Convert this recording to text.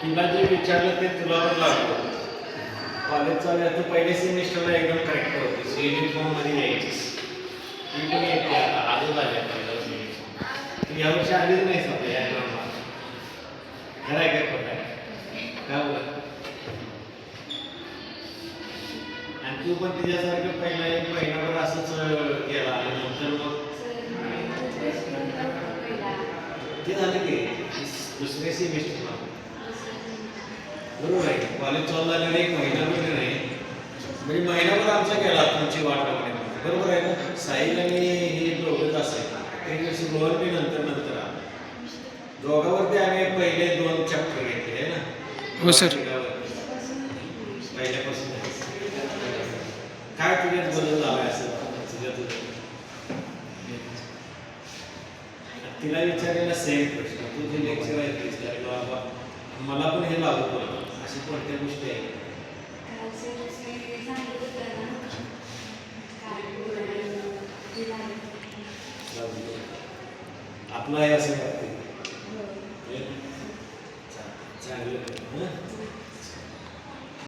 तिला जे विचारलं ते तुला पण लागलं. कॉलेज चालू आहे, तू पहिल्या सेमिस्टरला एकदम करेक्ट होतीस, युनिफॉर्ममध्ये यायचीस. ती पण येते आता, आजच आल्या पहिल्या सेमिस्टर. तू यावर्षी आलीच नाही सध्या या ग्राउंडला. खरं आहे काय खोटं आहे? का बरं? आणि तू पण तिच्यासारखं पहिला एक महिनाभर असंच गेला आणि नंतर मग ते झालं की दुसऱ्या सेमिस्टरला बरोबर आहे. कॉलेज चालू झाल्यावर एक महिनाभर नाही म्हणजे महिनाभर आमचा गेला तुमची वाट बघणे बरोबर आहे ना. साहिल आणि हे दोघंच असेल एक दिवशी गोवर बी नंतर नंतर आला. दोघांवरती आम्ही पहिले 2 चॅप्टर घेतले आहे ना. हो सर. पहिल्यापासून काय तुझ्यात बदल झाला असं तुझ्या तिला विचारायला सेम प्रश्न तू जे लेक्चर आहे बाबा मला पण हे लागू पडतं अशी कोणत्या गोष्टी आहेत आपलं आहे असं वाटतं.